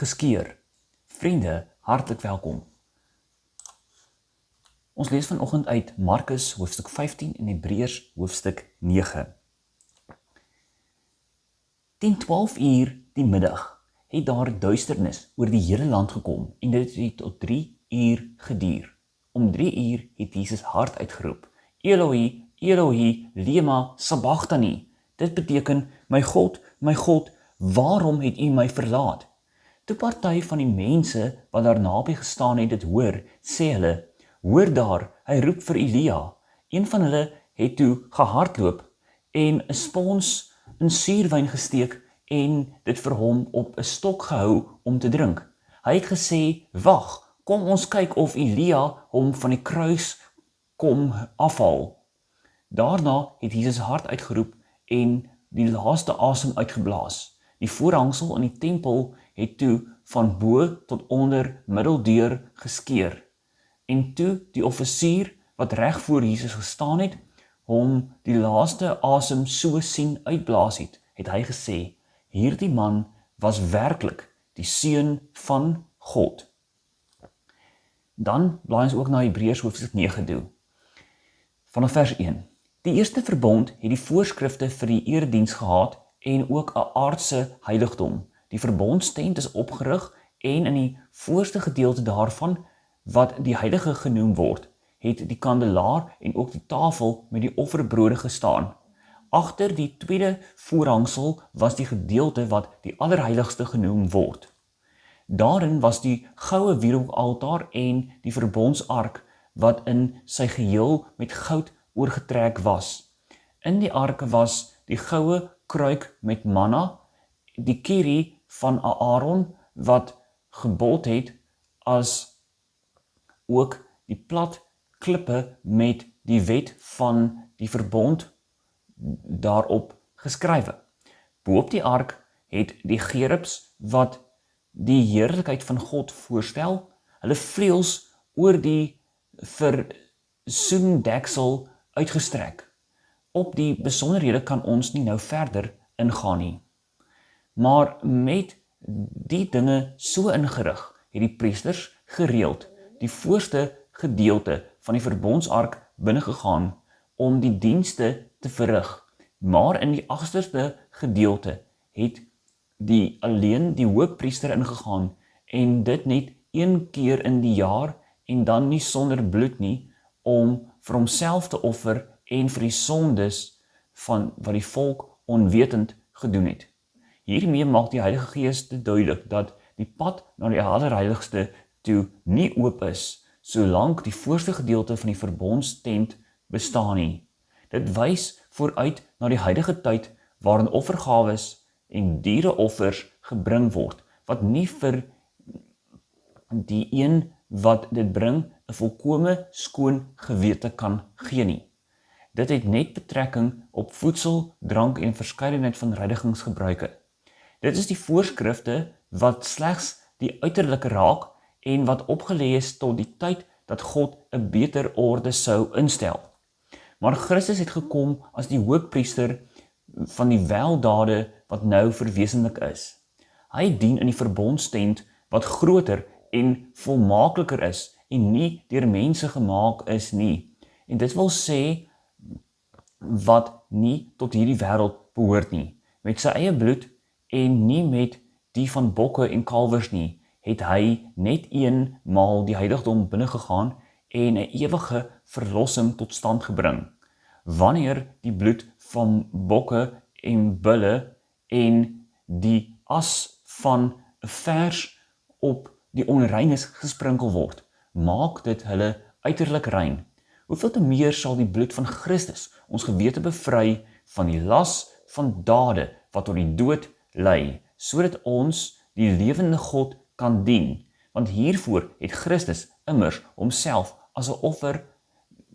geskeur. Vriende, hartlik welkom. Ons lees vanoggend uit Markus hoofstuk 15 en Hebreërs hoofstuk 9. Teen 12 uur die middag het daar duisternis oor die hele land gekom en dit het tot 3 uur geduur. Om 3 uur het Jesus hard uitgeroep, Eloi, Eloi, lema sabachthani. Dit beteken, my God, waarom het u my verlaat? Toe party van die mense wat daar naby gestaan het dit hoor, sê hulle, hoor daar, hy roep vir Elia. Een van hulle het toe gehardloop en 'n spons in suurwyn gesteek en dit vir hom op 'n stok gehou om te drink. Hy het gesê, wag, kom ons kyk of Elia hom van die kruis kom afhaal. Daarna het Jesus hard uitgeroep en die laaste asem uitgeblaas. Die voorhangsel in die tempel het toe van bo tot onder middeldeur geskeur. En toe die offisier wat reg voor Jesus gestaan het, hom die laaste asem so sien uitblaas het hy gesê, hierdie man was werklik die seun van God. Dan blaai ons ook na Hebreërs hoofstuk 9 toe. Vanaf vers 1. Die eerste verbond het die voorskrifte vir die erediens gehad en ook 'n aardse heiligdom. Die verbondstent is opgerig en in die voorste gedeelte daarvan, wat die heilige genoem word, het die kandelaar en ook die tafel met die offerbrode gestaan. Agter die tweede voorhangsel was die gedeelte wat die allerheiligste genoem word. Daarin was die goue wierookaltaar en die verbondsark wat in sy geheel met goud oorgetrek was. In die ark was die goue kruik met manna, die kierie van Aaron wat gebod het, as ook die plat klippe met die wet van die verbond daarop geskrywe. Boop die ark het die gerubs wat die heerlikheid van God voorstel, hulle vleuels oor die versoendeksel uitgestrek. Op die besonderhede kan ons nie nou verder ingaan nie. Maar met die dinge so ingerig, het die priesters gereeld die voorste gedeelte van die verbondsark binnegegaan om die dienste te verrig, maar in die agterste gedeelte het alleen die hoofpriester ingegaan en dit net een keer in die jaar en dan nie sonder bloed nie, om vir homself te offer en vir die sondes van wat die volk onwetend gedoen het. Hiermee maak die Heilige Gees te duidelik dat die pad na die allerheiligste toe nie oop is, solank die voorste gedeelte van die verbondstent bestaan nie. Dit wys vooruit na die huidige tyd waarin offergawes en diereoffers gebring word, wat nie vir die een wat dit bring 'n volkome skoon gewete kan gee nie. Dit het net betrekking op voedsel, drank en verskeidenheid van reinigingsgebruike. Dit is die voorskrifte wat slegs die uiterlike raak en wat opgelê is tot die tyd dat God 'n beter orde sou instel. Maar Christus het gekom as die hoofpriester van die weldade wat nou verwesenlik is. Hy dien in die verbondstent wat groter en volmaakliker is en nie deur mense gemaak is nie. En dit wil sê wat nie tot hierdie wêreld behoort nie. Met sy eie bloed en nie met die van bokke en kalwers nie, het hy net eenmaal die heiligdom binnegegaan en 'n ewige verlossing tot stand gebring. Wanneer die bloed van bokke en bulle en die as van 'n vers op die onreines gesprinkel word, maak dit hulle uiterlik rein. Hoeveel te meer sal die bloed van Christus ons gewete bevry van die las van dade wat tot die dood lei, sodat ons die lewende God kan dien, want hiervoor het Christus immers homself as 'n offer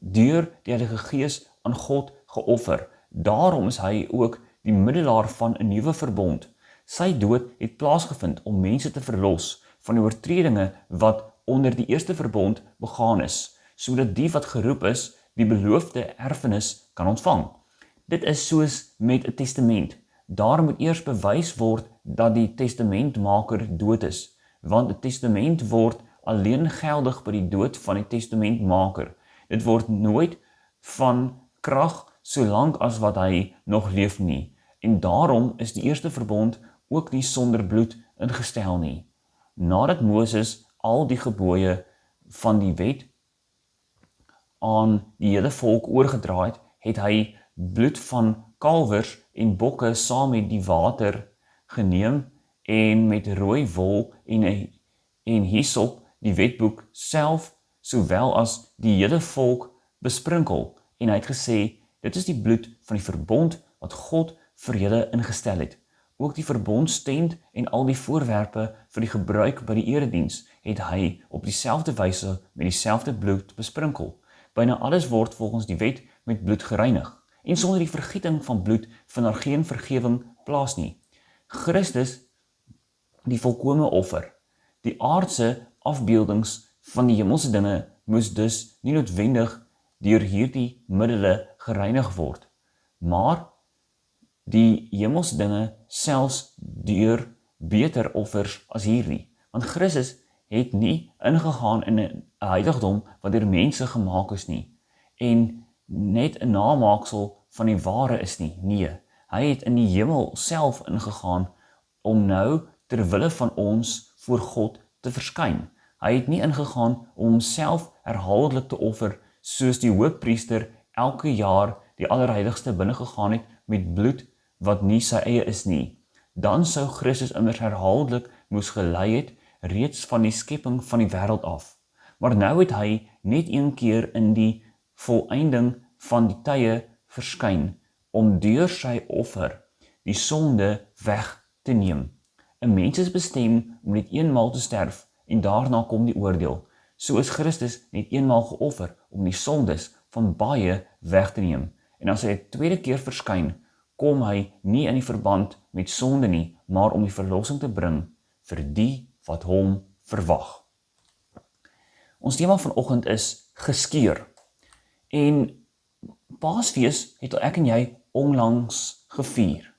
deur die Heilige Gees aan God geoffer. Daarom is hy ook die middelaar van 'n nuwe verbond. Sy dood het plaasgevind om mense te verlos van die oortredinge wat onder die eerste verbond begaan is, sodat die wat geroep is, die beloofde erfenis kan ontvang. Dit is soos met 'n testament. Daar moet eers bewys word dat die testamentmaker dood is, want die testament word alleen geldig by die dood van die testamentmaker. Dit word nooit van krag solank as wat hy nog leef nie. En daarom is die eerste verbond ook nie sonder bloed ingestel nie. Nadat Moses al die gebooie van die wet aan die hele volk oorgedra het, het hy bloed van kalwers en bokke saam met die water geneem en met rooi wol en hyssop die wetboek self sowel as die hele volk besprinkel. En hy het gesê, dit is die bloed van die verbond wat God vir julle ingestel het. Ook die verbondstent en al die voorwerpe vir die gebruik by die erediens het hy op dieselfde wyse met dieselfde bloed besprinkel. Byna alles word volgens die wet met bloed gereinig. En sonder die vergieting van bloed vind daar geen vergewing plaas nie. Christus, die volkome offer, die aardse afbeeldings van die hemelse dinge moes dus nie noodwendig deur hierdie middele gereinig word, maar die hemelse dinge selfs deur beter offers as hierdie. Want Christus het nie ingegaan in 'n heiligdom wat deur mense gemaak is nie, en net 'n namaaksel van die ware is nie. Nee, hy het in die hemel self ingegaan om nou terwille van ons voor God te verskyn. Hy het nie ingegaan om homself herhaaldelik te offer soos die hoofpriester elke jaar die allerheiligste binnegegaan het met bloed wat nie sy eie is nie. Dan sou Christus immers herhaaldelik moes gelei het reeds van die skepping van die wêreld af. Maar nou het hy net een keer in die volëinding van die tye verskyn om deur sy offer die sonde weg te neem. 'n Mens is bestem om net eenmaal te sterf en daarna kom die oordeel. So is Christus net eenmaal geoffer om die sondes van baie weg te neem. En as hy 'n tweede keer verskyn, kom hy nie in die verband met sonde nie, maar om die verlossing te bring vir die wat hom verwag. Ons tema vanoggend is geskeur. En Paasfees het ek en jy onlangs gevier.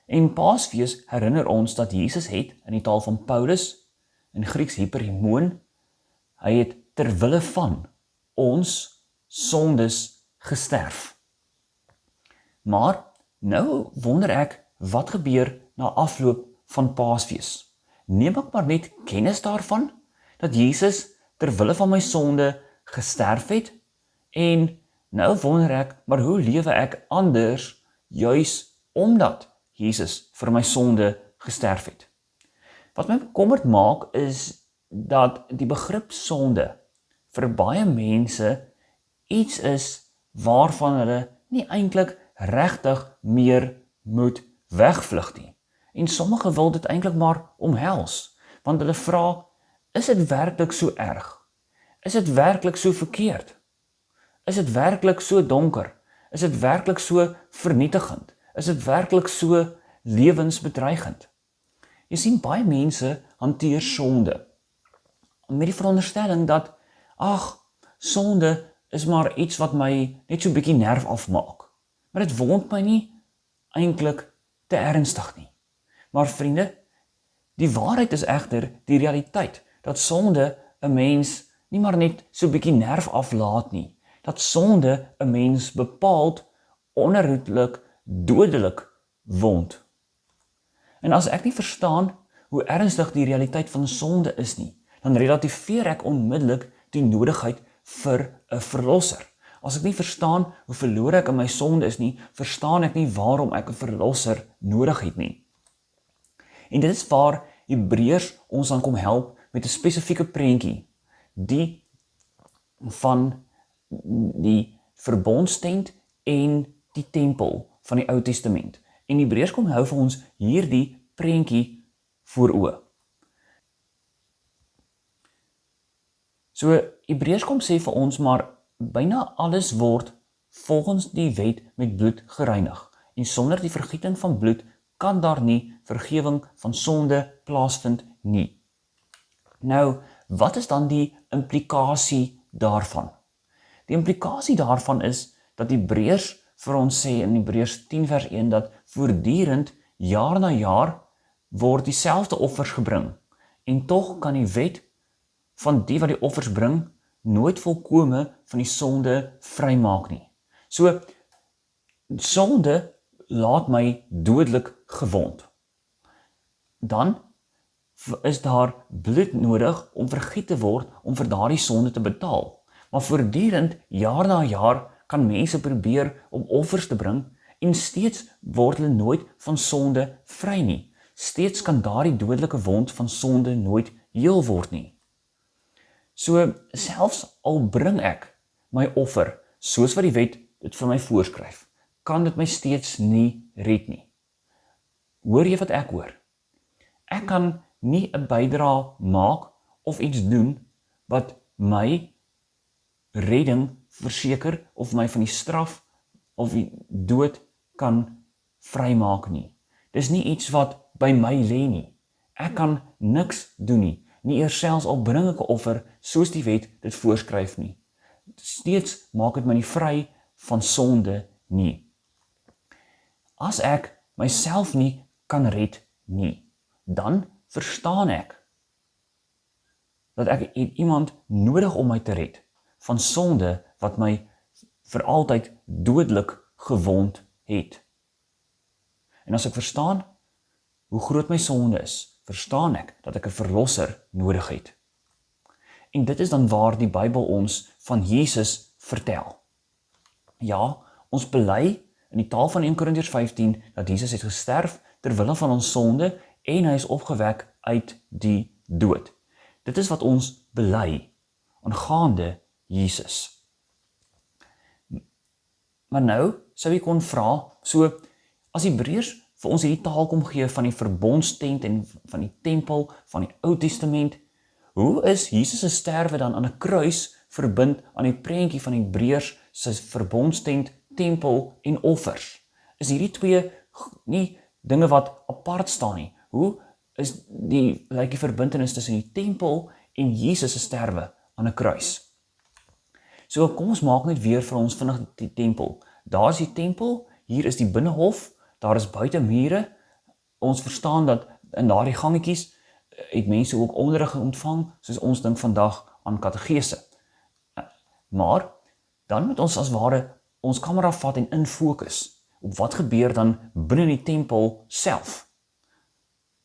En Paasfees herinner ons dat Jesus het, in die taal van Paulus, in Grieks hyperimoon, hy het terwille van ons sondes gesterf. Maar nou wonder ek, wat gebeur na afloop van Paasfees? Neem ek maar net kennis daarvan, dat Jesus terwille van my sonde gesterf het, en nou wonder ek, maar hoe lewe ek anders, juis omdat Jesus vir my sonde gesterf het? Wat my bekommerd maak is dat die begrip sonde vir baie mense iets is waarvan hulle nie eintlik regtig meer moet wegvlug nie. En sommige wil dit eintlik maar omhels, want hulle vra, is dit werklik so erg? Is dit werklik so verkeerd? Is dit werklik so donker? Is dit werklik so vernietigend? Is dit werklik so lewensbedreigend? Jy sien, baie mense hanteer sonde met die veronderstelling dat, sonde is maar iets wat my net so 'n bietjie nerf afmaak. Maar dit wond my nie eintlik te ernstig nie. Maar vriende, die waarheid is egter die realiteit, dat sonde 'n mens nie maar net so 'n bietjie nerf aflaat nie, dat sonde 'n mens bepaald, onherroepelik, dodelik wond. En as ek nie verstaan hoe ernstig die realiteit van sonde is nie, dan relativeer ek onmiddellik die nodigheid vir 'n verlosser. As ek nie verstaan hoe verlore ek in my sonde is nie, verstaan ek nie waarom ek 'n verlosser nodig het nie. En dit is waar Hebreërs ons dan kom help met 'n spesifieke prentjie, die van die verbondstent en die tempel van die Ou Testament. En Hebreërs kom hou vir ons hierdie prentjie voor oë. So Hebreërs kom sê vir ons, maar byna alles word volgens die wet met bloed gereinig. En sonder die vergieting van bloed kan daar nie vergewing van sonde plaasvind nie. Nou, wat is dan die implikasie daarvan? Die implikasie daarvan is dat Hebreërs vir ons sê in Hebreërs 10 vers 1 dat voortdurend jaar na jaar word dieselfde offers gebring En tog kan die wet van die wat die offers bring, nooit volkome van die sonde vrymaak nie. So, sonde laat my dodelik gewond. Dan is daar bloed nodig om vergiet te word om vir daardie sonde te betaal. Maar voortdurend, jaar na jaar, kan mense probeer om offers te bring en steeds word hulle nooit van sonde vry nie. Steeds kan daardie dodelike wond van sonde nooit heel word nie. So, selfs al bring ek my offer, soos wat die wet dit vir my voorskryf, kan dit my steeds nie red nie. Hoor jy wat ek hoor? Ek kan nie 'n bydra maak of iets doen wat my redding verseker of my van die straf of die dood kan vrymaak nie. Dis nie iets wat by my lê nie. Ek kan niks doen nie. Nie eers selfs al bring ek 'n offer soos die wet dit voorskryf nie. Steeds maak dit my nie vry van sonde nie. As ek myself nie kan red nie, dan verstaan ek dat ek iemand nodig om my te red van sonde wat my vir altyd dodelik gewond het. En as ek verstaan hoe groot my sonde is, verstaan ek dat ek 'n verlosser nodig het. En dit is dan waar die Bybel ons van Jesus vertel. Ja, ons bely in die taal van 1 Korintiërs 15 dat Jesus het gesterf ter wille van ons sonde en hy is opgewek uit die dood. Dit is wat ons bely aangaande Jesus. Maar nou sou jy kon vra, so as Hebreërs vir ons hierdie taal kom gee van die verbondstent en van die tempel, van die Ou Testament, hoe is Jesus se sterwe dan aan 'n kruis verbind aan die prentjie van Hebreërs se verbondstent, tempel en offers? Is hierdie twee nie dinge wat apart staan nie? Hoe is die verbintenis tussen die tempel en Jesus se sterwe aan 'n kruis? So kom ons maak net weer vir ons vinnig die tempel. Daar is die tempel, hier is die binnehof, daar is buitemure. Ons verstaan dat in daardie gangetjies het mense ook onderrig ontvang, soos ons dink vandag aan kategese. Maar dan moet ons as ware ons kamera vat en infokus op wat gebeur dan binne die tempel self.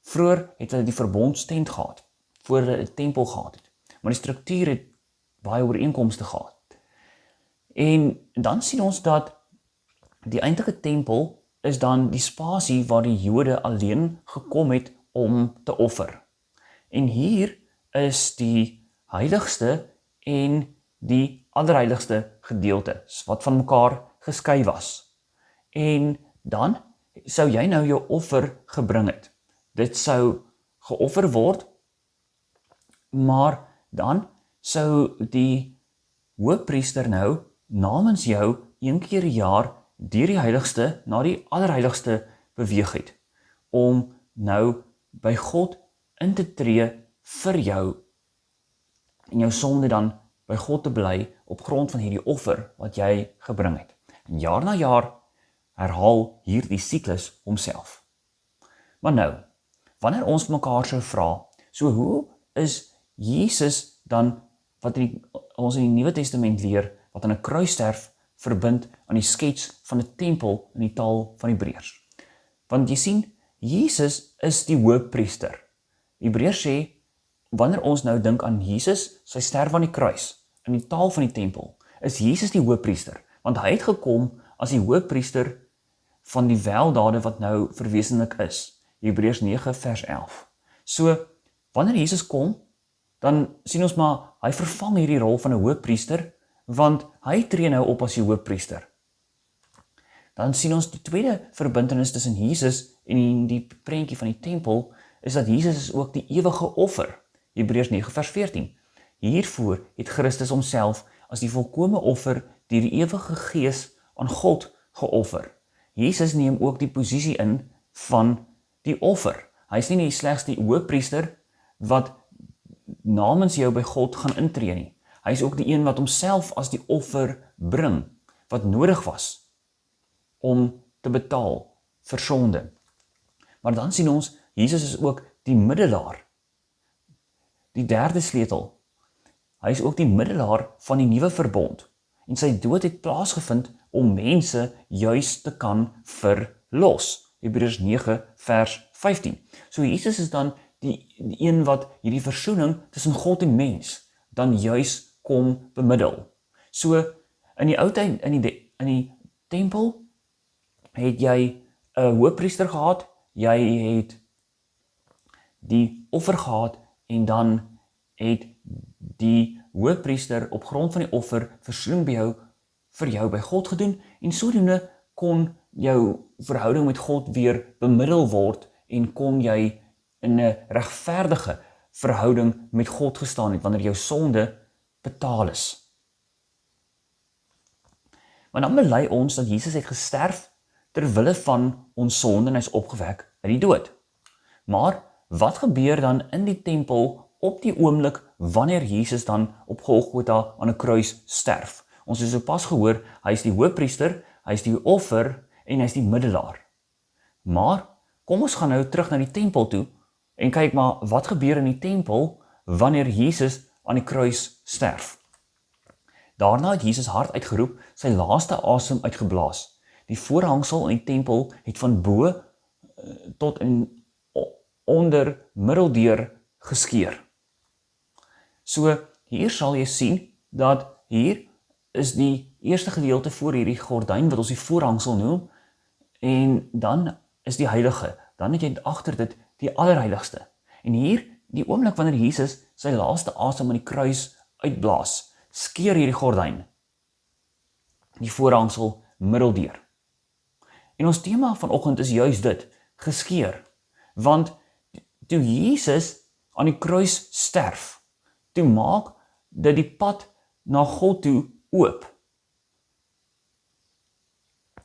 Vroeger het hulle die verbondstent gehad, voor hulle 'n tempel gehad het. Maar die struktuur het baie ooreenkomste gehad. En dan sien ons dat die eintlike tempel is dan die spasie waar die Jode alleen gekom het om te offer. En hier is die heiligste en die allerheiligste gedeelte, wat van mekaar geskei was. En dan sou jy nou jou offer gebring het. Dit sou geoffer word, maar dan sou die hoëpriester nou namens jou een keer per jaar deur die heiligste na die allerheiligste beweeg het, om nou by God in te tree vir jou en jou sonde dan by God te bely op grond van hierdie offer wat jy gebring het. En jaar na jaar herhaal hierdie siklus homself. Maar nou, wanneer ons mekaar sou vra, so hoe is Jesus dan, wat ons in die Nuwe Testament leer, wat aan 'n kruis sterf, verbind aan die skets van 'n tempel in die taal van Hebreërs? Want jy sien, Jesus is die hoëpriester. Hebreërs sê, wanneer ons nou dink aan Jesus, sy sterf aan die kruis, in die taal van die tempel, is Jesus die hoëpriester, want hy het gekom as die hoëpriester van die weldade wat nou verwesenlik is. Hebreërs 9 vers 11. So, wanneer Jesus kom, dan sien ons maar, hy vervang hierdie rol van 'n hoëpriester, want hy tree nou op as die hoëpriester. Dan sien ons die tweede verbintenis tussen Jesus en die prentjie van die tempel, is dat Jesus is ook die ewige offer. Hebreërs 9 vers 14. Hiervoor het Christus homself as die volkome offer deur die ewige Gees aan God geoffer. Jesus neem ook die posisie in van die offer. Hy is nie slegs die hoëpriester wat namens jou by God gaan intree nie. Hy is ook die een wat homself as die offer bring, wat nodig was om te betaal vir sonde. Maar dan sien ons, Jesus is ook die middelaar die derde sleutel. Hy is ook die middelaar van die nuwe verbond. En sy dood het plaasgevind om mense juis te kan verlos. Hebreërs 9 vers 15. So Jesus is dan die een wat hierdie versoening tussen God en mens dan juis kom bemiddel. So in die ou tyd in die tempel het jy 'n hoëpriester gehad, jy het die offer gehad en dan het die hoëpriester op grond van die offer versoening vir jou by God gedoen en sodoende kon jou verhouding met God weer bemiddel word en kon jy in 'n regverdige verhouding met God gestaan het wanneer jou sonde betaal is. Maar dan bely ons dat Jesus het gesterf ter wille van ons sonde en hy is opgewek uit die dood. Maar wat gebeur dan in die tempel op die oomblik wanneer Jesus dan op Golgotha aan 'n kruis sterf? Ons het sopas gehoor, hy is die hoëpriester, hy is die offer en hy is die middelaar. Maar kom ons gaan nou terug na die tempel toe en kyk maar wat gebeur in die tempel wanneer Jesus aan die kruis sterf. Daarna het Jesus hard uitgeroep, sy laaste asem uitgeblaas. Die voorhangsel in die tempel het van bo tot in onder middeldeur geskeur. So hier sal jy sien dat hier is die eerste gedeelte voor hierdie gordyn wat ons die voorhangsel noem en dan is die heilige. Dan het jy agter dit die allerheiligste. En hier, die oomblik wanneer Jesus sy laaste asem aan die kruis uitblaas, skeur hierdie gordyn, die voorhangsel middeldeur. En ons tema vanoggend is juis dit, geskeur. Want toe Jesus aan die kruis sterf, toe maak dit die pad na God toe oop.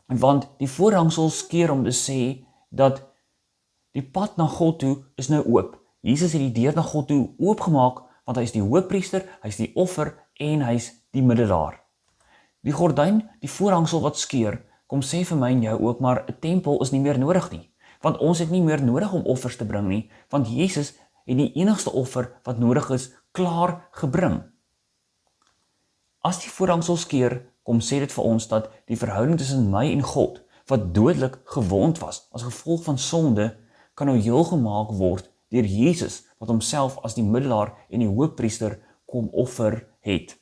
Want die voorhangsel skeur om te sê dat die pad na God toe is nou oop. Jesus het die deur na God toe oopgemaak, want hy is die hoëpriester, hy is die offer en hy is die middelaar. Die gordyn, die voorhangsel wat skeur, kom sê vir my en jou ook, maar 'n tempel is nie meer nodig nie. Want ons het nie meer nodig om offers te bring nie, want Jesus het die enigste offer wat nodig is, klaar gebring. As die voorhangsel skeur, kom sê dit vir ons dat die verhouding tussen my en God, wat dodelik gewond was as gevolg van sonde, kan nou heel gemaak word deur Jesus, wat homself as die middelaar en die hoëpriester kom offer het.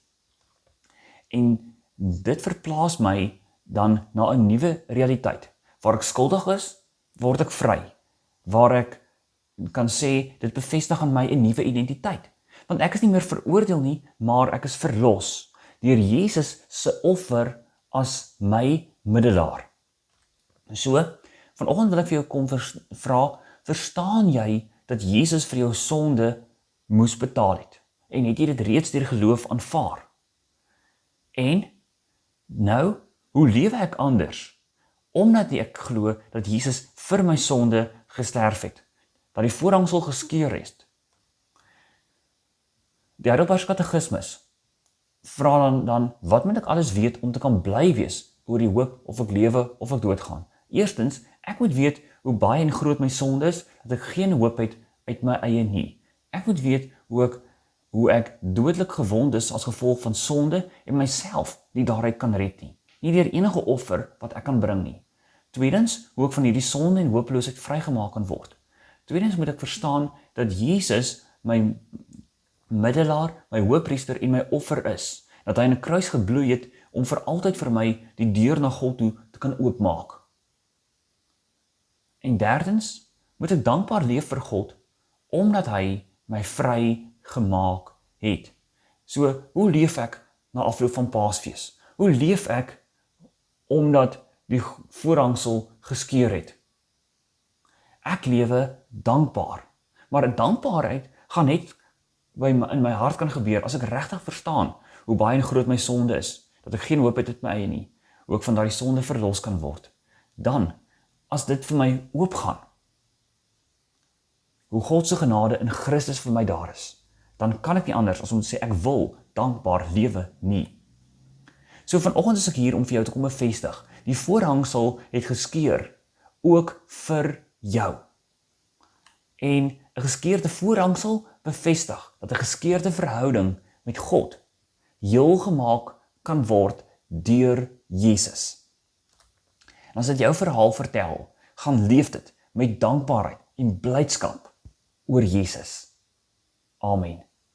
En dit verplaas my dan na 'n nuwe realiteit. Waar ek skuldig is, word ek vry. Waar ek kan sê, dit bevestig aan my 'n nuwe identiteit. Want ek is nie meer veroordeel nie, maar ek is verlos deur Jesus se offer as my middelaar. So, vanoggend wil ek vir jou kom vra, verstaan jy dat Jesus vir jou sonde moes betaal het? En het jy dit reeds deur geloof aanvaar? En nou, hoe lewe ek anders? Omdat ek glo dat Jesus vir my sonde gesterf het, dat die voorhangsel geskeur het. Die Heidelbergse Katekismus vra dan, wat moet ek alles weet om te kan bly wees oor die hoop of ek lewe of ek doodgaan? Eerstens, ek moet weet hoe baie en groot my sonde is, dat ek geen hoop het uit my eie nie. Ek moet weet hoe ek dodelik gewond is as gevolg van sonde en myself nie daaruit kan red nie. Nie deur enige offer wat ek kan bring nie. Tweedens, hoe ek van hierdie sonde en hopeloosheid vrygemaak kan word. Tweedens moet ek verstaan dat Jesus my middelaar, my hoëpriester en my offer is. Dat hy in 'n kruis gebloei het om vir altyd vir my die deur na God toe te kan oopmaak. En derdens, moet ek dankbaar leef vir God, omdat hy my vry gemaak het. So, hoe leef ek na afloop van Paasfees? Hoe leef ek omdat die voorhangsel geskeur het? Ek lewe dankbaar. Maar 'n dankbaarheid gaan net in my hart kan gebeur as ek regtig verstaan hoe baie en groot my sonde is, dat ek geen hoop het met my eie nie, hoe ek van daardie sonde verlos kan word. Dan, as dit vir my oopgaan, hoe God se genade in Christus vir my daar is, dan kan ek nie anders as om te sê ek wil dankbaar lewe nie. So vanoggend is ek hier om vir jou te kom bevestig, die voorhangsel het geskeur, ook vir jou. En 'n geskeurde voorhangsel bevestig dat 'n geskeurde verhouding met God heel gemaak kan word deur Jesus. En as dit jou verhaal vertel, gaan leef dit met dankbaarheid en blydskap oor Jesus. Amen.